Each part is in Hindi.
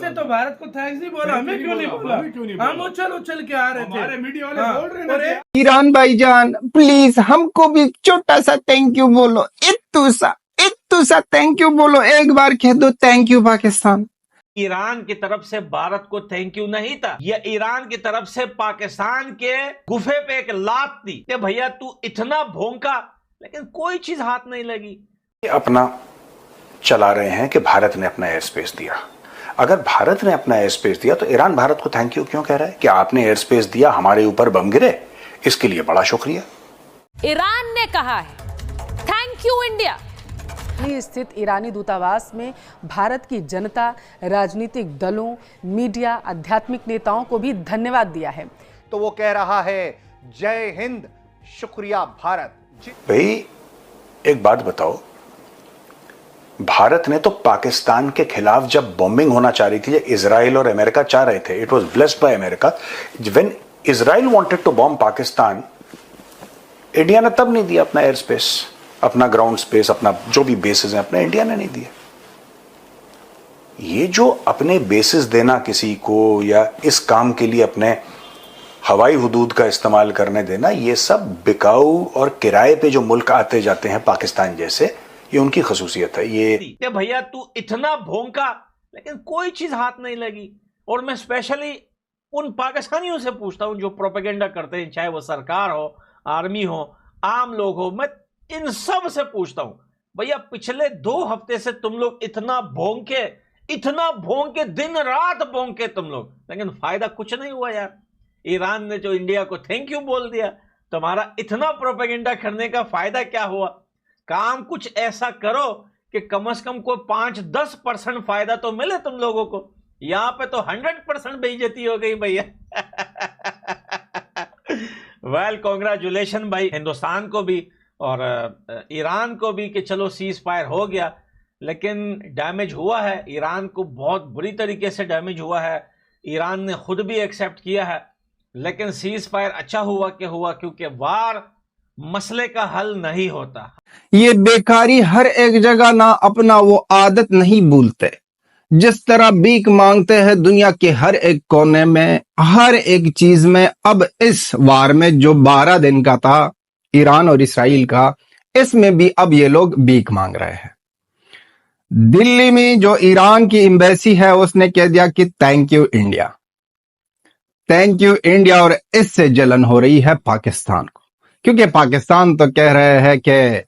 से तो भारत को थैंक्स नहीं बोला, हमें क्यों नहीं बोला? हम उछल उछल के आ रहे थे, मीडिया वाले बोल रहे हैं। ईरान भाईजान प्लीज हमको भी छोटा सा थैंक यू बोलो, इत्तू सा थैंक यू बोलो, एक बार कह दो थैंक यू पाकिस्तान। ईरान की तरफ से भारत को थैंक यू नहीं था, यह ईरान की तरफ से पाकिस्तान के गुफे पे एक लात थी कि भैया तू इतना भोंका, लेकिन कोई चीज हाथ नहीं लगी। अपना चला रहे हैं कि भारत ने अपना एयर स्पेस दिया। अगर भारत ने अपना एयर स्पेस दिया तो ईरान भारत को थैंक यू क्यों कह रहा है कि आपने एयर स्पेस दिया, हमारे ऊपर बम गिरे, इसके लिए बड़ा शुक्रिया। ईरान ने कहा है थैंक यू इंडिया। स्थित ईरानी दूतावास में भारत की जनता, राजनीतिक दलों, मीडिया, आध्यात्मिक नेताओं को भी धन्यवाद दिया है। तो वो कह रहा है जय हिंद, शुक्रिया भारत। भाई एक बात बताओ, भारत ने तो पाकिस्तान के खिलाफ जब बॉम्बिंग होना चाह रही थी, इजराइल और अमेरिका चाह रहे थे, it was blessed by America, when Israel wanted to bomb Pakistan, India ने तब नहीं दिया अपना एयर स्पेस, अपना ग्राउंड स्पेस, अपना जो भी बेसिस है अपने, इंडिया ने नहीं दिया। ये जो अपने बेसिस देना किसी को या इस काम के लिए अपने हवाई हुदूद का इस्तेमाल करने देना, ये सब बिकाऊ और किराए पे जो मुल्क आते जाते हैं पाकिस्तान जैसे, ये उनकी खसूसियत है। ये भैया तू इतना भोंका, लेकिन कोई चीज हाथ नहीं लगी। और मैं स्पेशली उन पाकिस्तानियों से पूछता हूं जो प्रोपेगेंडा करते हैं, चाहे वो सरकार हो, आर्मी हो, आम लोग हो, मैं इन सब से पूछता हूं, भैया पिछले 2 हफ्ते से तुम लोग इतना भोंके दिन रात भोंके तुम लोग, लेकिन फायदा कुछ नहीं हुआ यार। ईरान ने जो इंडिया को थैंक यू बोल दिया, तुम्हारा इतना प्रोपेगेंडा करने का फायदा क्या हुआ? काम कुछ ऐसा करो कि कम से कम कोई 5-10% फायदा तो मिले तुम लोगों को। यहां पे तो 100% बेइज्जती हो गई भैया। वेल कांग्रेचुलेशन भाई हिंदुस्तान को भी और ईरान को भी कि चलो सीज फायर हो गया, लेकिन डैमेज हुआ है, ईरान को बहुत बुरी तरीके से डैमेज हुआ है। ईरान ने खुद भी एक्सेप्ट किया है, लेकिन सीज फायर अच्छा हुआ कि हुआ, क्योंकि वार मसले का हल नहीं होता। ये बेकारी हर एक जगह ना अपना वो आदत नहीं भूलते, जिस तरह भीख मांगते हैं दुनिया के हर एक कोने में, हर एक चीज में। अब इस वार में जो 12 दिन का था ईरान और इसराइल का, इसमें भी अब ये लोग भीख मांग रहे हैं। दिल्ली में जो ईरान की एम्बेसी है उसने कह दिया कि thank you India, thank you India, और इससे जलन हो रही है पाकिस्तान को, क्योंकि पाकिस्तान तो कह रहे हैं कि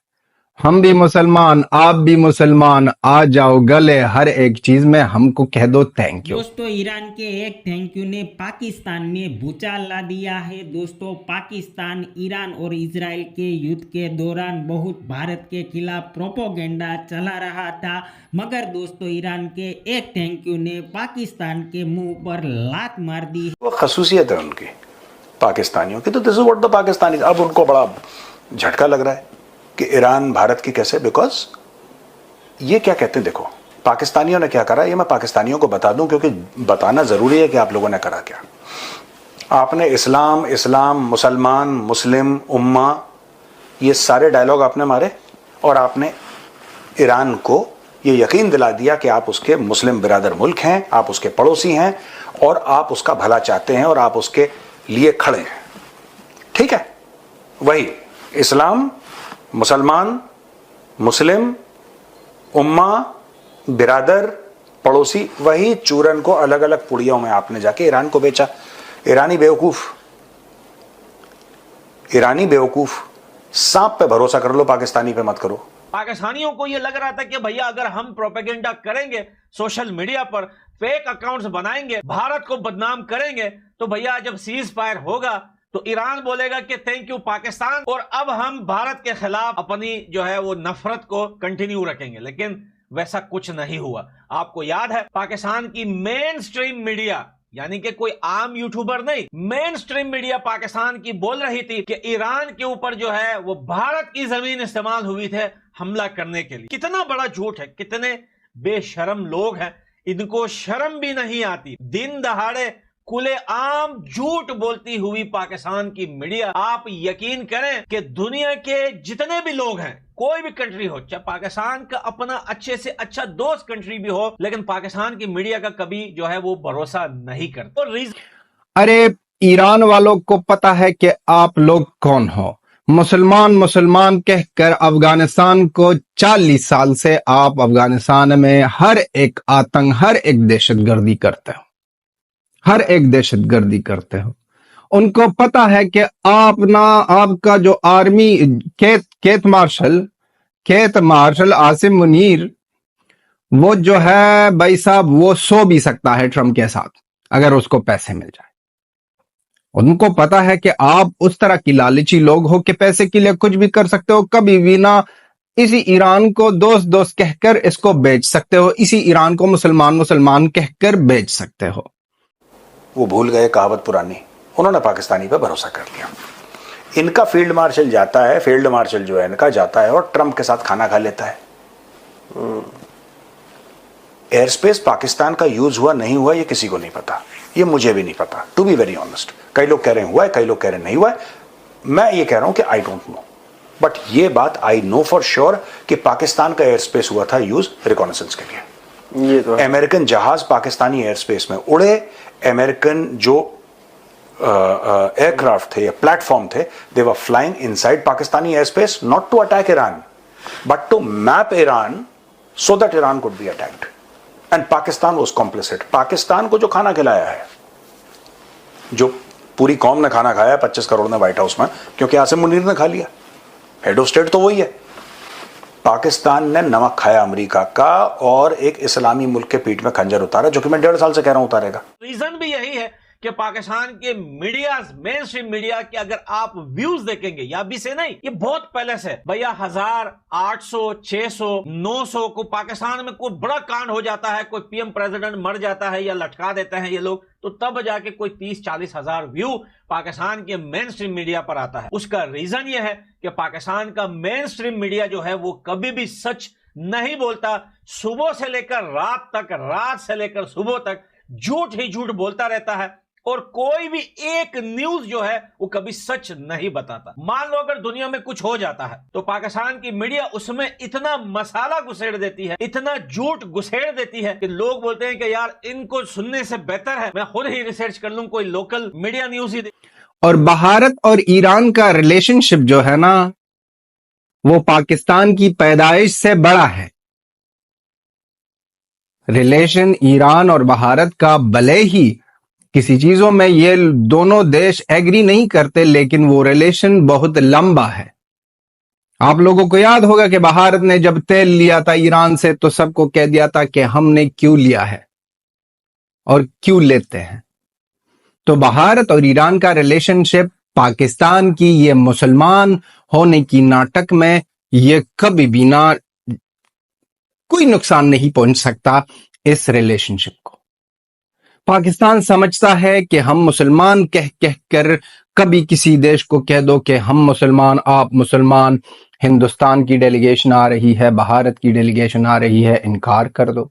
हम भी मुसलमान, आप भी मुसलमान, आ जाओ गले हर एक चीज में, हमको कह दो थैंक यू। दोस्तों ईरान के एक थैंक यू ने पाकिस्तान में भूचाल ला दिया है। दोस्तों पाकिस्तान ईरान और इजराइल के युद्ध के दौरान बहुत भारत के खिलाफ प्रोपोगेंडा चला रहा था, मगर दोस्तों ईरान के एक थैंक यू ने पाकिस्तान के मुंह पर लात मार दी। वो खसूसियत है उनकी पाकिस्तानियों की, तो this is what the Pakistani. अब उनको बड़ा झटका लग रहा है कि ईरान भारत की कैसे, बिकॉज ये क्या कहते हैं, देखो पाकिस्तानियों ने क्या करा, ये मैं पाकिस्तानियों को बता दूं क्योंकि बताना जरूरी है कि आप लोगों ने करा क्या। आपने इस्लाम, मुसलमान, मुस्लिम, उम्मा, ये सारे डायलॉग आपने मारे और आपने ईरान को ये यकीन दिला दिया कि आप उसके मुस्लिम बिरादर मुल्क हैं, आप उसके पड़ोसी हैं और आप उसका भला चाहते हैं और आप उसके लिए खड़े हैं। ठीक है, वही इस्लाम, मुसलमान, मुस्लिम, उम्मा, बिरादर, पड़ोसी, वही चूरन को अलग अलग पुड़ियों में आपने जाके ईरान को बेचा। ईरानी बेवकूफ, सांप पे भरोसा कर लो, पाकिस्तानी पे मत करो। पाकिस्तानियों को यह लग रहा था कि भैया अगर हम प्रोपेगेंडा करेंगे, सोशल मीडिया पर फेक अकाउंट्स बनाएंगे, भारत को बदनाम करेंगे, तो भैया जब सीज फायर होगा तो ईरान बोलेगा कि थैंक यू पाकिस्तान, और अब हम भारत के खिलाफ अपनी जो है वो नफरत को कंटिन्यू रखेंगे। लेकिन वैसा कुछ नहीं हुआ। आपको याद है पाकिस्तान की मेन स्ट्रीम मीडिया, यानी कि कोई आम यूट्यूबर नहीं, मेन स्ट्रीम मीडिया पाकिस्तान की बोल रही थी कि ईरान के ऊपर जो है वो भारत की जमीन इस्तेमाल हुई थे हमला करने के लिए। कितना बड़ा झूठ है, कितने बेशरम लोग हैं, इनको शर्म भी नहीं आती। दिन दहाड़े खुलेआम झूठ बोलती हुई पाकिस्तान की मीडिया, आप यकीन करें कि दुनिया के जितने भी लोग हैं, कोई भी कंट्री हो, चाहे पाकिस्तान का अपना अच्छे से अच्छा दोस्त कंट्री भी हो, लेकिन पाकिस्तान की मीडिया का कभी जो है वो भरोसा नहीं करता। तो अरे ईरान वालों को पता है कि आप लोग कौन हो। मुसलमान कहकर अफगानिस्तान को 40 साल से आप अफगानिस्तान में हर एक आतंक, हर एक दहशतगर्दी करते हो, हर एक दहशतगर्दी करते हो। उनको पता है कि आपका जो आर्मी केत मार्शल आसिम मुनीर, वो जो है भाई साहब, वो सो भी सकता है ट्रम्प के साथ अगर उसको पैसे मिल जाए। उनको पता है कि आप उस तरह की लालची लोग हो कि पैसे के लिए कुछ भी कर सकते हो। कभी भी ना इसी ईरान को दोस्त कहकर इसको बेच सकते हो, इसी ईरान को मुसलमान कहकर बेच सकते हो। वो भूल गए कहावत पुरानी, उन्होंने पाकिस्तानी पे भरोसा कर लिया। इनका फील्ड मार्शल जाता है, फील्ड मार्शल जो है इनका जाता है और ट्रंप के साथ खाना खा लेता है। एयर स्पेस पाकिस्तान का यूज हुआ नहीं हुआ ये किसी को नहीं पता, ये मुझे भी नहीं पता, टू बी वेरी ऑनेस्ट। कई लोग कह रहे हैं हुआ है, कई लोग कह रहे हैं नहीं हुआ है। मैं ये कह रहा हूं कि आई डोंट नो, बट ये बात आई नो फॉर श्योर कि पाकिस्तान का एयर स्पेस हुआ था यूज रिकॉनेसेंस के लिए। ये तो अमेरिकन जहाज पाकिस्तानी एयर स्पेस में उड़े, अमेरिकन जो एयरक्राफ्ट थे या प्लेटफॉर्म थे, they were flying inside Pakistani air space, not to attack Iran but to map Iran so that Iran could be attacked, and Pakistan was complicit. Pakistan को जो खाना खिलाया है, जो पूरी कौम ने खाना खाया 25 करोड़ ने व्हाइट हाउस में, क्योंकि आसिम मुनीर ने खा लिया, हेड ऑफ स्टेट तो वही है। पाकिस्तान ने नमक खाया अमेरिका का और एक इस्लामी मुल्क के पीठ में खंजर उतारा, जो कि मैं 1.5 साल से कह रहा हूं उतारेगा। रीजन भी यही है कि पाकिस्तान के मीडिया, मेन स्ट्रीम मीडिया के अगर आप व्यूज देखेंगे, या भी से नहीं, ये बहुत पहले से भैया 1000, 800, 600, 900 को पाकिस्तान में कोई बड़ा कांड हो जाता है, कोई पीएम प्रेसिडेंट मर जाता है या लटका देते हैं ये लोग, तो तब जाके कोई 30-40 हजार व्यू पाकिस्तान के मेन स्ट्रीम मीडिया पर आता है। उसका रीजन ये है कि पाकिस्तान का मेन स्ट्रीम मीडिया जो है वो कभी भी सच नहीं बोलता। सुबह से लेकर रात तक, रात से लेकर सुबह तक झूठ ही झूठ बोलता रहता है, और कोई भी एक न्यूज जो है वो कभी सच नहीं बताता। मान लो अगर दुनिया में कुछ हो जाता है तो पाकिस्तान की मीडिया उसमें इतना मसाला घुसेड़ देती है, इतना झूठ घुसेड़ देती है कि लोग बोलते हैं कि यार इनको सुनने से बेहतर है मैं खुद ही रिसर्च कर लूं, कोई लोकल मीडिया न्यूज ही दे। और भारत और ईरान का रिलेशनशिप जो है ना, वो पाकिस्तान की पैदाइश से बड़ा है। रिलेशन ईरान और भारत का, भले ही किसी चीजों में ये दोनों देश एग्री नहीं करते, लेकिन वो रिलेशन बहुत लंबा है। आप लोगों को याद होगा कि भारत ने जब तेल लिया था ईरान से तो सबको कह दिया था कि हमने क्यों लिया है और क्यों लेते हैं। तो भारत और ईरान का रिलेशनशिप पाकिस्तान की ये मुसलमान होने की नाटक में ये कभी भी ना कोई नुकसान नहीं पहुंच सकता इस रिलेशनशिप को। पाकिस्तान समझता है कि हम मुसलमान कह कर कभी किसी देश को कह दो कि हम मुसलमान, आप मुसलमान, हिंदुस्तान की डेलीगेशन आ रही है, भारत की डेलीगेशन आ रही है, इनकार कर दो।